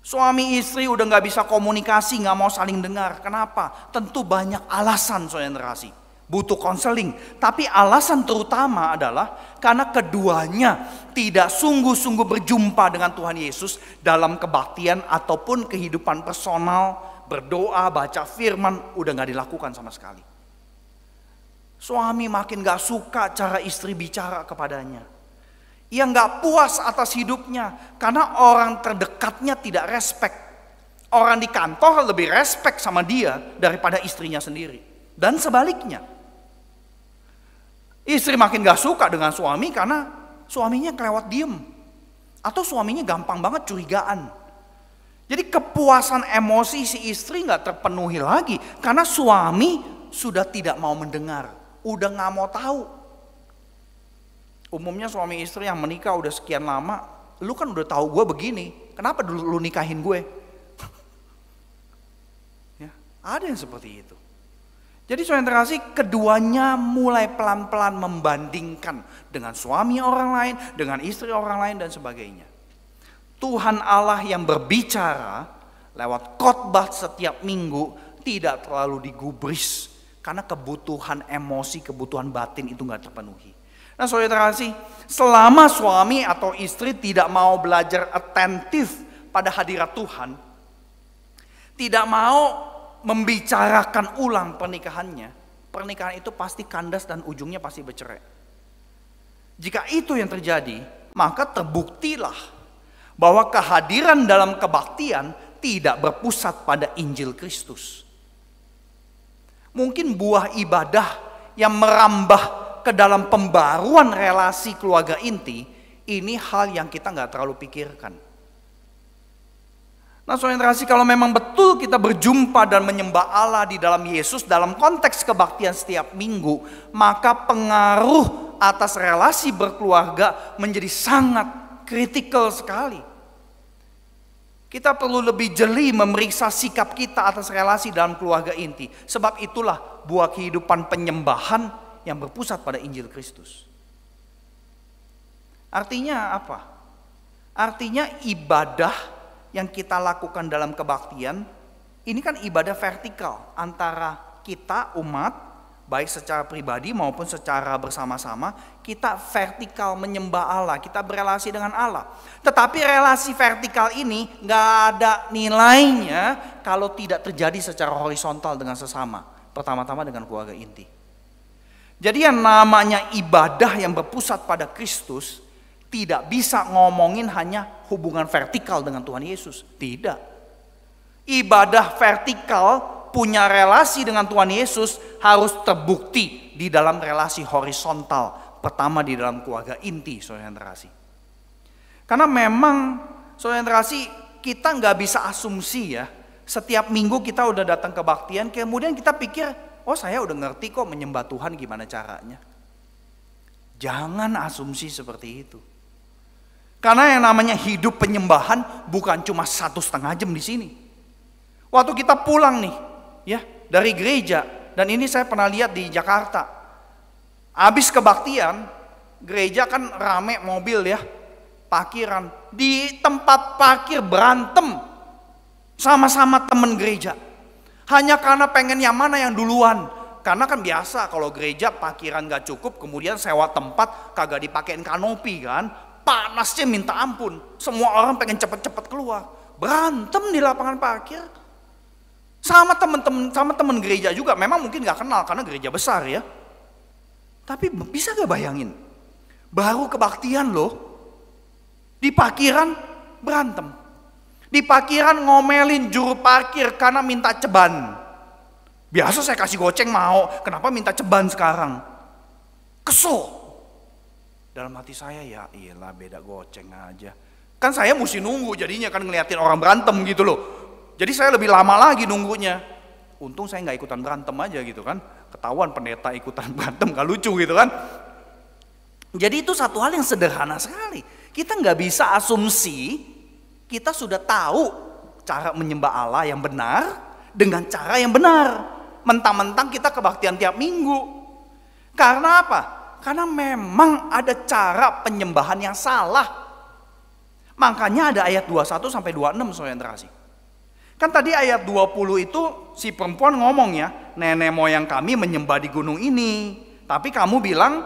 Suami istri udah nggak bisa komunikasi, nggak mau saling dengar. Kenapa? Tentu banyak alasan, saudara kasih. Butuh konseling, tapi alasan terutama adalah karena keduanya tidak sungguh-sungguh berjumpa dengan Tuhan Yesus dalam kebaktian ataupun kehidupan personal, berdoa, baca firman, udah gak dilakukan sama sekali. Suami makin gak suka cara istri bicara kepadanya. Ia gak puas atas hidupnya karena orang terdekatnya tidak respect. Orang di kantor lebih respect sama dia daripada istrinya sendiri. Dan sebaliknya. Istri makin gak suka dengan suami karena suaminya kelewat diem. Atau suaminya gampang banget curigaan. Jadi kepuasan emosi si istri gak terpenuhi lagi. Karena suami sudah tidak mau mendengar. Udah gak mau tahu. Umumnya suami istri yang menikah udah sekian lama. Lu kan udah tahu gue begini. Kenapa dulu lu nikahin gue? Ya, ada yang seperti itu. Jadi saudara kasih, keduanya mulai pelan-pelan membandingkan dengan suami orang lain, dengan istri orang lain dan sebagainya. Tuhan Allah yang berbicara lewat khotbah setiap minggu tidak terlalu digubris. Karena kebutuhan emosi, kebutuhan batin itu gak terpenuhi. Nah saudara kasih, selama suami atau istri tidak mau belajar atentif pada hadirat Tuhan, tidak mau membicarakan ulang pernikahannya, pernikahan itu pasti kandas dan ujungnya pasti bercerai. Jika itu yang terjadi, maka terbuktilah bahwa kehadiran dalam kebaktian tidak berpusat pada Injil Kristus. Mungkin buah ibadah yang merambah ke dalam pembaruan relasi keluarga inti, ini hal yang kita gak terlalu pikirkan. Nah saudara kasih, kalau memang betul kita berjumpa dan menyembah Allah di dalam Yesus dalam konteks kebaktian setiap minggu, maka pengaruh atas relasi berkeluarga menjadi sangat kritikal sekali. Kita perlu lebih jeli memeriksa sikap kita atas relasi dalam keluarga inti. Sebab itulah buah kehidupan penyembahan yang berpusat pada Injil Kristus. Artinya apa? Artinya ibadah yang kita lakukan dalam kebaktian, ini kan ibadah vertikal antara kita umat, baik secara pribadi maupun secara bersama-sama, kita vertikal menyembah Allah, kita berelasi dengan Allah. Tetapi relasi vertikal ini gak ada nilainya kalau tidak terjadi secara horizontal dengan sesama. Pertama-tama dengan keluarga inti. Jadi yang namanya ibadah yang berpusat pada Kristus tidak bisa ngomongin hanya hubungan vertikal dengan Tuhan Yesus. Tidak. Ibadah vertikal punya relasi dengan Tuhan Yesus harus terbukti di dalam relasi horizontal. Pertama di dalam keluarga inti, saudara yang terkasih. Karena memang saudara yang terkasih, kita nggak bisa asumsi ya. Setiap minggu kita udah datang kebaktian, kemudian kita pikir, oh saya udah ngerti kok menyembah Tuhan gimana caranya. Jangan asumsi seperti itu. Karena yang namanya hidup penyembahan bukan cuma 1,5 jam di sini. Waktu kita pulang nih, ya dari gereja, dan ini saya pernah lihat di Jakarta. Habis kebaktian, gereja kan rame mobil ya, parkiran. Di tempat parkir berantem sama-sama temen gereja. Hanya karena pengen yang mana yang duluan. Karena kan biasa kalau gereja parkiran gak cukup, kemudian sewa tempat kagak dipakein kanopi kan. Panasnya minta ampun. Semua orang pengen cepet-cepet keluar. Berantem di lapangan parkir. Sama temen gereja juga. Memang mungkin gak kenal karena gereja besar ya. Tapi bisa gak bayangin? Baru kebaktian loh. Di parkiran berantem. Di parkiran ngomelin juru parkir karena minta ceban. Biasa saya kasih goceng mau. Kenapa minta ceban sekarang? Kesel. Dalam hati saya ya iyalah beda goceng aja. Kan saya mesti nunggu jadinya kan ngeliatin orang berantem gitu loh. Jadi saya lebih lama lagi nunggunya. Untung saya gak ikutan berantem aja gitu kan. Ketahuan pendeta ikutan berantem gak lucu gitu kan. Jadi itu satu hal yang sederhana sekali. Kita gak bisa asumsi kita sudah tahu cara menyembah Allah yang benar dengan cara yang benar. Mentang-mentang kita kebaktian tiap minggu. Karena apa? Karena memang ada cara penyembahan yang salah. Makanya ada ayat 21 sampai 26 saudara yang terkasih. Kan tadi ayat 20 itu si perempuan ngomong ya, nenek moyang kami menyembah di gunung ini. Tapi kamu bilang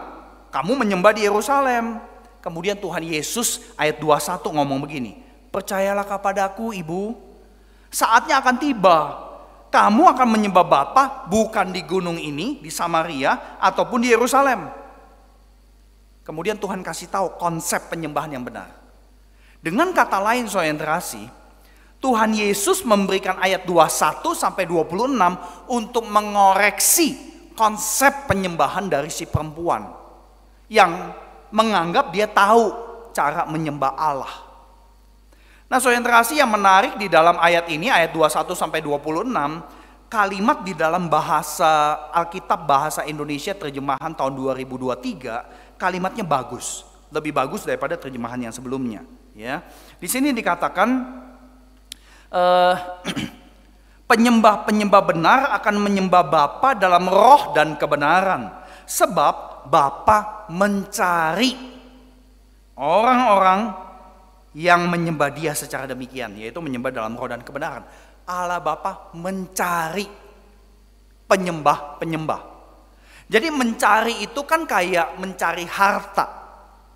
kamu menyembah di Yerusalem. Kemudian Tuhan Yesus ayat 21 ngomong begini. Percayalah kepadaku ibu, saatnya akan tiba. Kamu akan menyembah Bapa bukan di gunung ini, di Samaria ataupun di Yerusalem. Kemudian Tuhan kasih tahu konsep penyembahan yang benar. Dengan kata lain saudara yang terkasih, Tuhan Yesus memberikan ayat 21 sampai 26 untuk mengoreksi konsep penyembahan dari si perempuan yang menganggap dia tahu cara menyembah Allah. Nah, saudara yang terkasih, yang menarik di dalam ayat ini ayat 21 sampai 26, kalimat di dalam bahasa Alkitab bahasa Indonesia terjemahan tahun 2023 kalimatnya bagus, lebih bagus daripada terjemahan yang sebelumnya. Ya, di sini dikatakan penyembah-penyembah benar akan menyembah Bapa dalam roh dan kebenaran, sebab Bapa mencari orang-orang yang menyembah Dia secara demikian, yaitu menyembah dalam roh dan kebenaran. Allah Bapa mencari penyembah-penyembah. Jadi mencari itu kan kayak mencari harta,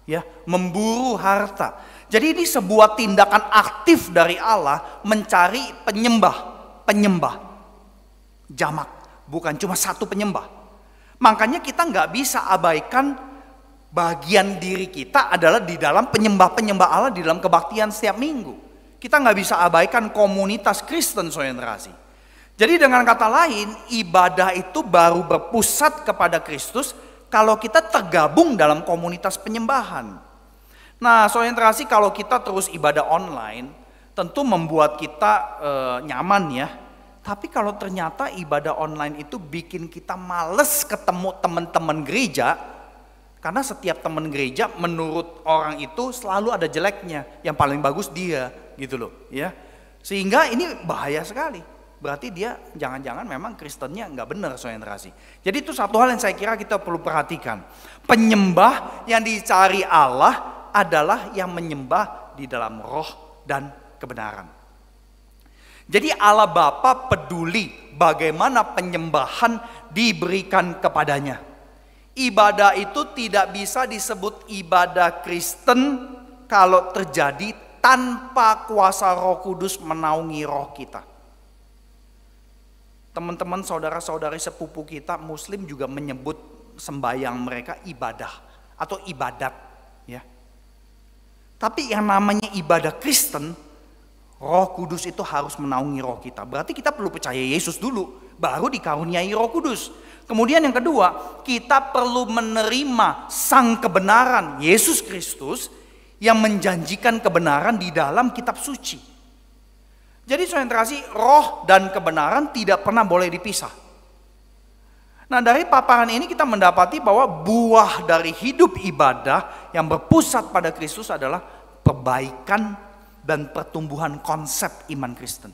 ya, memburu harta. Jadi ini sebuah tindakan aktif dari Allah mencari penyembah, jamak, bukan cuma satu penyembah. Makanya kita nggak bisa abaikan bagian diri kita adalah di dalam penyembah Allah di dalam kebaktian setiap minggu. Kita nggak bisa abaikan komunitas Kristen saudara yang terkasih. Jadi dengan kata lain, ibadah itu baru berpusat kepada Kristus kalau kita tergabung dalam komunitas penyembahan. Nah, saudara yang terkasih, kalau kita terus ibadah online, tentu membuat kita nyaman ya. Tapi kalau ternyata ibadah online itu bikin kita males ketemu teman-teman gereja, Karena setiap teman gereja menurut orang itu selalu ada jeleknya, yang paling bagus dia gitu loh ya. Sehingga ini bahaya sekali. Berarti dia jangan-jangan memang Kristennya nggak benar, saudara kasih. Jadi itu satu hal yang saya kira kita perlu perhatikan. Penyembah yang dicari Allah adalah yang menyembah di dalam roh dan kebenaran. Jadi Allah Bapa peduli bagaimana penyembahan diberikan kepadanya. Ibadah itu tidak bisa disebut ibadah Kristen kalau terjadi tanpa kuasa Roh Kudus menaungi roh kita. Teman-teman, saudara-saudari sepupu kita Muslim juga menyebut sembahyang mereka ibadah atau ibadat, ya. Tapi yang namanya ibadah Kristen, Roh Kudus itu harus menaungi roh kita. Berarti kita perlu percaya Yesus dulu, baru dikaruniai Roh Kudus. Kemudian yang kedua, kita perlu menerima sang kebenaran Yesus Kristus yang menjanjikan kebenaran di dalam kitab suci. Jadi saudara kasih, roh dan kebenaran tidak pernah boleh dipisah. Nah, dari paparan ini kita mendapati bahwa buah dari hidup ibadah yang berpusat pada Kristus adalah perbaikan dan pertumbuhan konsep iman Kristen.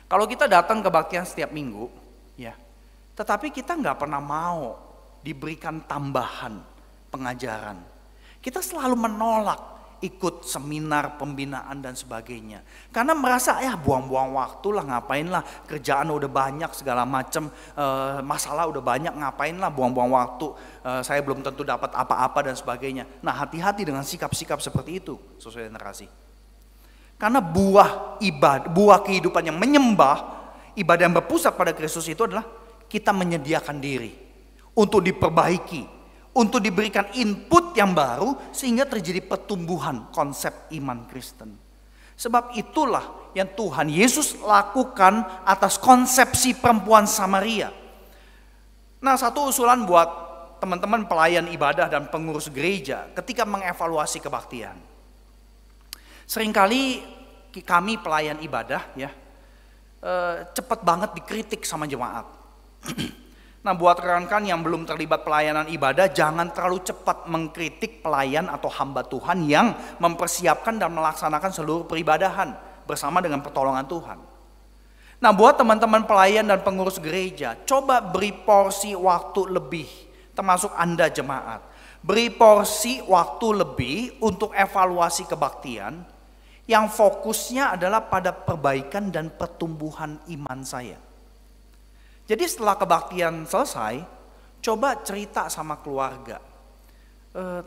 Kalau kita datang kebaktian setiap minggu, ya, tetapi kita nggak pernah mau diberikan tambahan pengajaran. Kita selalu menolak ikut seminar pembinaan dan sebagainya. Karena merasa ya buang-buang waktu lah, ngapain lah, kerjaan udah banyak segala macam, masalah udah banyak, ngapain lah buang-buang waktu, saya belum tentu dapat apa-apa dan sebagainya. Nah, hati-hati dengan sikap-sikap seperti itu, sesuai generasi. Karena buah kehidupan yang menyembah, ibadah yang berpusat pada Kristus itu adalah kita menyediakan diri untuk diperbaiki, untuk diberikan input yang baru sehingga terjadi pertumbuhan konsep iman Kristen. Sebab itulah yang Tuhan Yesus lakukan atas konsepsi perempuan Samaria. Nah, satu usulan buat teman-teman pelayan ibadah dan pengurus gereja ketika mengevaluasi kebaktian. Seringkali kami pelayan ibadah ya cepat banget dikritik sama jemaat. Nah, buat rekan-rekan yang belum terlibat pelayanan ibadah, jangan terlalu cepat mengkritik pelayan atau hamba Tuhan yang mempersiapkan dan melaksanakan seluruh peribadahan bersama dengan pertolongan Tuhan. Nah, buat teman-teman pelayan dan pengurus gereja, coba beri porsi waktu lebih, termasuk Anda jemaat. Beri porsi waktu lebih untuk evaluasi kebaktian yang fokusnya adalah pada perbaikan dan pertumbuhan iman saya. Jadi setelah kebaktian selesai, coba cerita sama keluarga.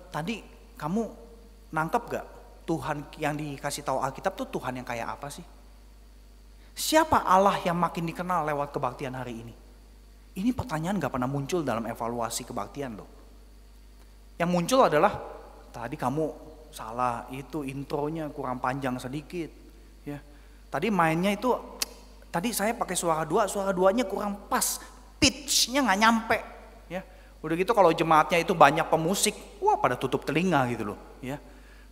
Tadi kamu nangkep gak Tuhan yang dikasih tahu Alkitab tuh Tuhan yang kayak apa sih? Siapa Allah yang makin dikenal lewat kebaktian hari ini? Ini pertanyaan gak pernah muncul dalam evaluasi kebaktian loh. Yang muncul adalah, tadi kamu salah, itu intronya kurang panjang sedikit. Ya. Tadi mainnya itu, tadi saya pakai suara duanya kurang pas, pitch-nya nggak nyampe. Ya, udah gitu kalau jemaatnya itu banyak pemusik, wah pada tutup telinga gitu loh. Ya,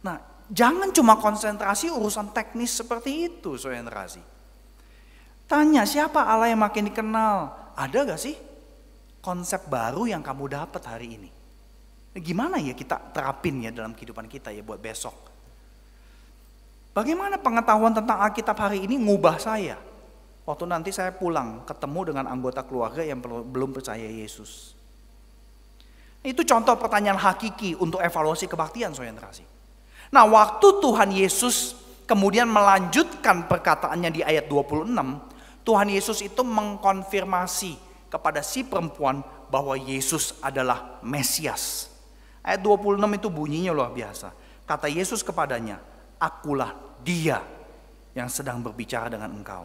nah jangan cuma konsentrasi urusan teknis seperti itu, saudara. Tanya siapa Allah yang makin dikenal, ada gak sih konsep baru yang kamu dapat hari ini? Gimana ya kita terapin ya dalam kehidupan kita ya buat besok? Bagaimana pengetahuan tentang Alkitab hari ini ngubah saya? Waktu nanti saya pulang ketemu dengan anggota keluarga yang belum percaya Yesus. Itu contoh pertanyaan hakiki untuk evaluasi kebaktian, saudara kasih. Nah, waktu Tuhan Yesus kemudian melanjutkan perkataannya di ayat 26, Tuhan Yesus itu mengkonfirmasi kepada si perempuan bahwa Yesus adalah Mesias. Ayat 26 itu bunyinya luar biasa. Kata Yesus kepadanya, akulah dia yang sedang berbicara dengan engkau.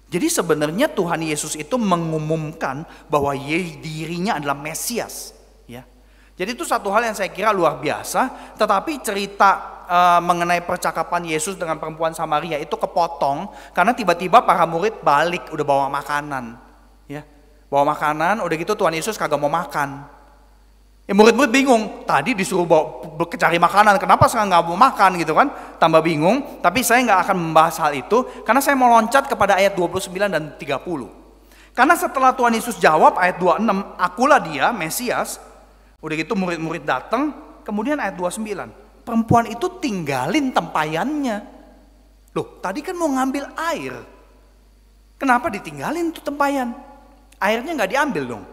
Jadi sebenarnya Tuhan Yesus itu mengumumkan bahwa dirinya adalah Mesias. Ya. Jadi itu satu hal yang saya kira luar biasa. Tetapi cerita mengenai percakapan Yesus dengan perempuan Samaria itu kepotong. Karena tiba-tiba para murid balik udah bawa makanan. Ya. Bawa makanan, udah gitu Tuhan Yesus kagak mau makan. Ya murid-murid bingung, tadi disuruh cari makanan, kenapa sekarang nggak mau makan gitu kan? Tambah bingung, tapi saya nggak akan membahas hal itu, karena saya mau loncat kepada ayat 29 dan 30. Karena setelah Tuhan Yesus jawab ayat 26, akulah dia, Mesias, Udah gitu murid-murid datang, kemudian ayat 29. Perempuan itu tinggalin tempayannya. Loh, tadi kan mau ngambil air. Kenapa ditinggalin tuh tempayan? Airnya nggak diambil dong.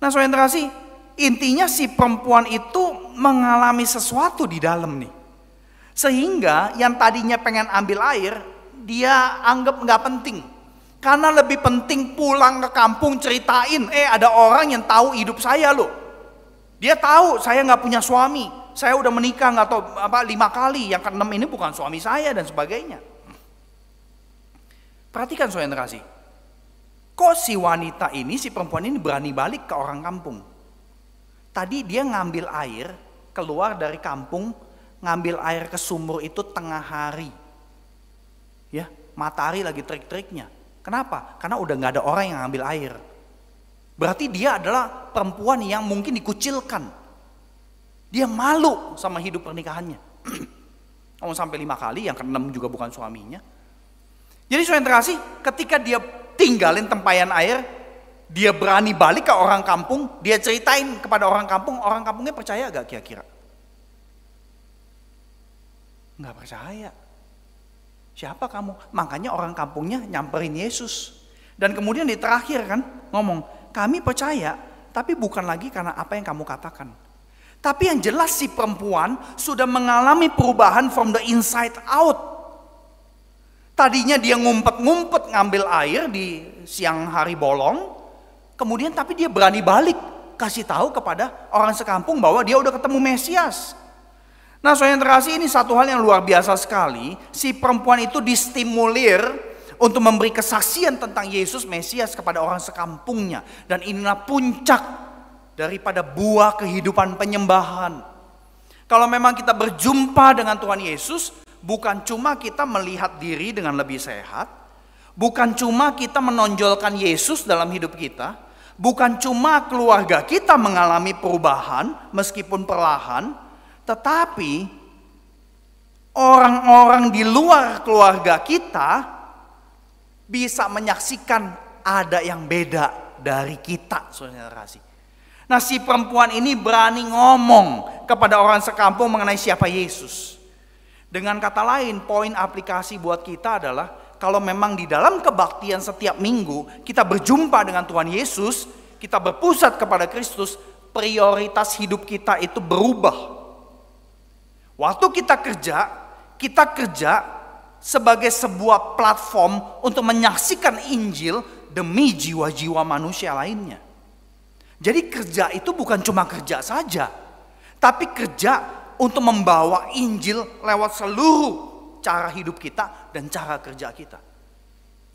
Nah, saudara yang terkasih, intinya si perempuan itu mengalami sesuatu di dalam nih. Sehingga yang tadinya pengen ambil air, dia anggap nggak penting. Karena lebih penting pulang ke kampung ceritain, ada orang yang tahu hidup saya loh. Dia tahu saya nggak punya suami, saya udah menikah nggak tahu 5 kali, yang ke-6 ini bukan suami saya dan sebagainya. Perhatikan saudara yang terkasih, kok si wanita ini, si perempuan ini berani balik ke orang kampung. Tadi dia ngambil air, keluar dari kampung, ngambil air ke sumur itu tengah hari. Ya, matahari lagi terik-teriknya. Kenapa? Karena udah nggak ada orang yang ngambil air. Berarti dia adalah perempuan yang mungkin dikucilkan. Dia malu sama hidup pernikahannya. Ngomong sampai 5 kali, yang ke-6 juga bukan suaminya. Jadi saudara yang terkasih, ketika dia tinggalin tempayan air, dia berani balik ke orang kampung, dia ceritain kepada orang kampungnya percaya gak kira-kira? Nggak percaya. Siapa kamu? Makanya orang kampungnya nyamperin Yesus. Dan kemudian di terakhir kan ngomong, kami percaya, tapi bukan lagi karena apa yang kamu katakan. Tapi yang jelas si perempuan sudah mengalami perubahan from the inside out. Tadinya dia ngumpet-ngumpet ngambil air di siang hari bolong, kemudian tapi dia berani balik kasih tahu kepada orang sekampung bahwa dia udah ketemu Mesias. Nah, saudara yang terkasih, ini satu hal yang luar biasa sekali. Si perempuan itu distimulir untuk memberi kesaksian tentang Yesus Mesias kepada orang sekampungnya. Dan inilah puncak daripada buah kehidupan penyembahan. Kalau memang kita berjumpa dengan Tuhan Yesus, bukan cuma kita melihat diri dengan lebih sehat, bukan cuma kita menonjolkan Yesus dalam hidup kita, bukan cuma keluarga kita mengalami perubahan meskipun perlahan, tetapi orang-orang di luar keluarga kita bisa menyaksikan ada yang beda dari kita, saudara kasih. Nah, si perempuan ini berani ngomong kepada orang sekampung mengenai siapa Yesus. Dengan kata lain, poin aplikasi buat kita adalah kalau memang di dalam kebaktian setiap minggu kita berjumpa dengan Tuhan Yesus, kita berpusat kepada Kristus, prioritas hidup kita itu berubah. Waktu kita kerja sebagai sebuah platform untuk menyaksikan Injil demi jiwa-jiwa manusia lainnya. Jadi kerja itu bukan cuma kerja saja, tapi kerja untuk membawa Injil lewat seluruh cara hidup kita dan cara kerja kita.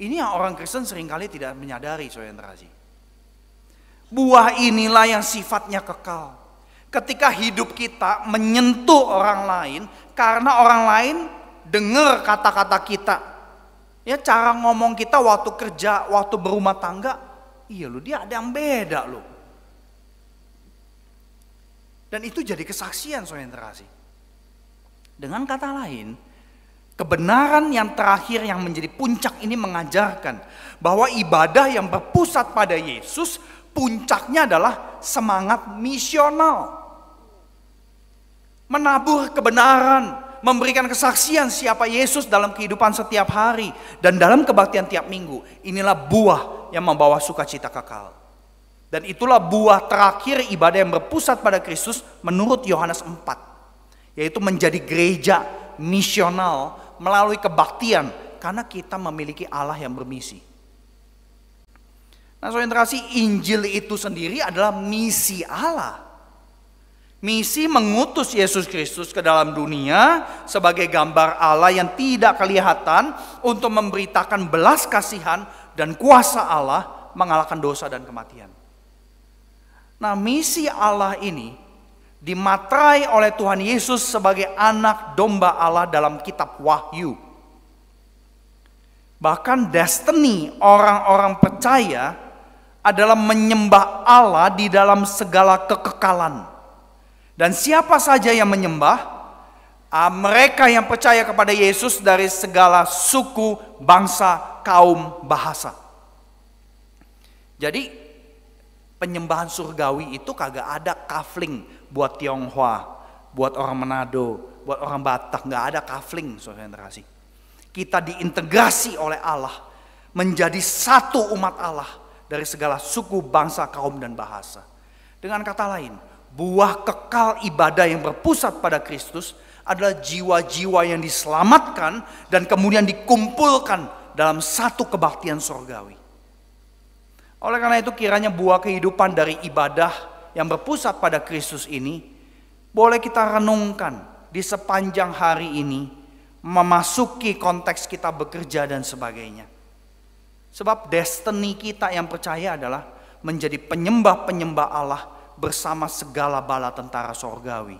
Ini yang orang Kristen seringkali tidak menyadari, saudara yang terkasih. Buah inilah yang sifatnya kekal. Ketika hidup kita menyentuh orang lain, karena orang lain dengar kata-kata kita. Ya, cara ngomong kita waktu kerja, waktu berumah tangga, iya loh, dia ada yang beda loh. Dan itu jadi kesaksian, saudara yang terkasih. Dengan kata lain, kebenaran yang terakhir yang menjadi puncak ini mengajarkan bahwa ibadah yang berpusat pada Yesus, puncaknya adalah semangat misional. Menabur kebenaran, memberikan kesaksian siapa Yesus dalam kehidupan setiap hari dan dalam kebaktian tiap minggu. Inilah buah yang membawa sukacita kekal. Dan itulah buah terakhir ibadah yang berpusat pada Kristus menurut Yohanes 4. Yaitu menjadi gereja misional melalui kebaktian karena kita memiliki Allah yang bermisi. Nah, saudara yang terkasih, Injil itu sendiri adalah misi Allah. Misi mengutus Yesus Kristus ke dalam dunia sebagai gambar Allah yang tidak kelihatan untuk memberitakan belas kasihan dan kuasa Allah mengalahkan dosa dan kematian. Nah, misi Allah ini dimaterai oleh Tuhan Yesus sebagai anak domba Allah dalam kitab Wahyu. Bahkan destiny orang-orang percaya adalah menyembah Allah di dalam segala kekekalan. Dan siapa saja yang menyembah, mereka yang percaya kepada Yesus dari segala suku, bangsa, kaum, bahasa. Jadi Penyembahan surgawi itu kagak ada kafling buat Tionghoa, buat orang Manado, buat orang Batak, nggak ada kafling, saudara yang terkasih. Kita diintegrasi oleh Allah menjadi satu umat Allah dari segala suku, bangsa, kaum, dan bahasa. Dengan kata lain, buah kekal ibadah yang berpusat pada Kristus adalah jiwa-jiwa yang diselamatkan dan kemudian dikumpulkan dalam satu kebaktian surgawi. Oleh karena itu kiranya buah kehidupan dari ibadah yang berpusat pada Kristus ini boleh kita renungkan di sepanjang hari ini, memasuki konteks kita bekerja dan sebagainya. Sebab destiny kita yang percaya adalah menjadi penyembah-penyembah Allah bersama segala bala tentara sorgawi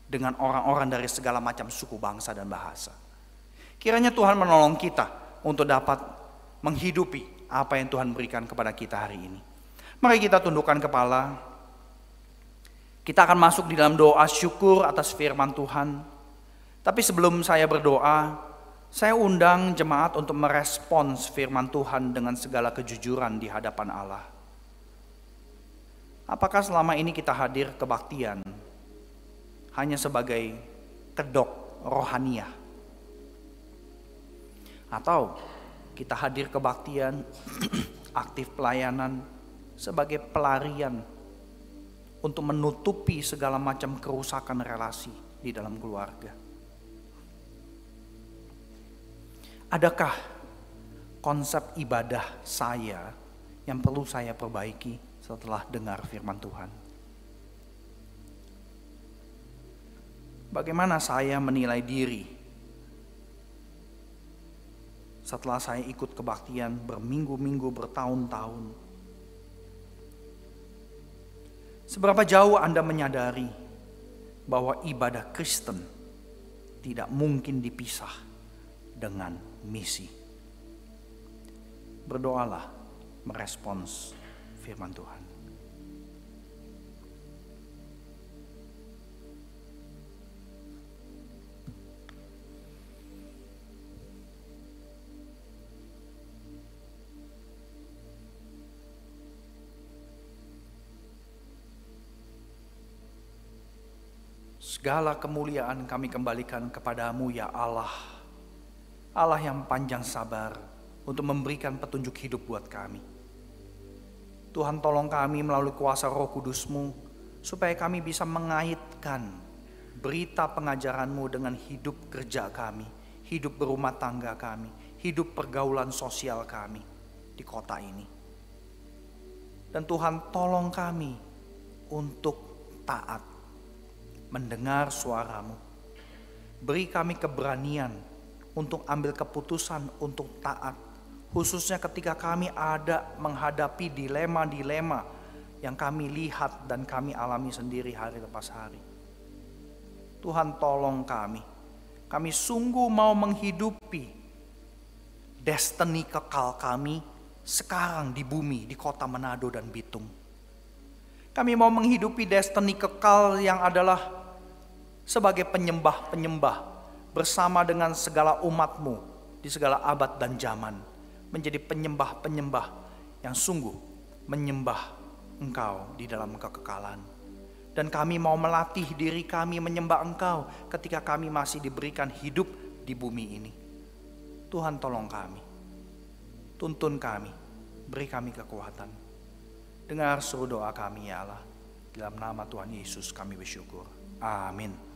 dengan orang-orang dari segala macam suku, bangsa, dan bahasa. Kiranya Tuhan menolong kita untuk dapat menghidupi apa yang Tuhan berikan kepada kita hari ini. Mari kita tundukkan kepala. Kita akan masuk di dalam doa syukur atas firman Tuhan. Tapi sebelum saya berdoa, saya undang jemaat untuk merespons firman Tuhan dengan segala kejujuran di hadapan Allah. Apakah selama ini kita hadir kebaktian hanya sebagai kedok rohaniah? Atau kita hadir kebaktian aktif pelayanan sebagai pelarian untuk menutupi segala macam kerusakan relasi di dalam keluarga? Adakah konsep ibadah saya yang perlu saya perbaiki setelah dengar firman Tuhan? Bagaimana saya menilai diri setelah saya ikut kebaktian berminggu-minggu, bertahun-tahun? Seberapa jauh Anda menyadari bahwa ibadah Kristen tidak mungkin dipisah dengan misi? Berdoalah merespons firman Tuhan. Segala kemuliaan kami kembalikan kepadamu ya Allah. Allah yang panjang sabar untuk memberikan petunjuk hidup buat kami. Tuhan, tolong kami melalui kuasa Roh Kudus-Mu supaya kami bisa mengaitkan berita pengajaran-Mu dengan hidup kerja kami, hidup berumah tangga kami, hidup pergaulan sosial kami di kota ini. Dan Tuhan, tolong kami untuk taat mendengar suara-Mu. Beri kami keberanian untuk ambil keputusan untuk taat, khususnya ketika kami ada menghadapi dilema-dilema yang kami lihat dan kami alami sendiri hari lepas hari. Tuhan, tolong kami. Kami sungguh mau menghidupi destiny kekal kami sekarang di bumi, di kota Manado dan Bitung. Kami mau menghidupi destiny kekal yang adalah sebagai penyembah-penyembah bersama dengan segala umat-Mu di segala abad dan zaman, menjadi penyembah-penyembah yang sungguh menyembah Engkau di dalam kekekalan. Dan kami mau melatih diri kami menyembah Engkau ketika kami masih diberikan hidup di bumi ini. Tuhan, tolong kami, tuntun kami, beri kami kekuatan. Dengar seru doa kami ya Allah, dalam nama Tuhan Yesus kami bersyukur. Amin.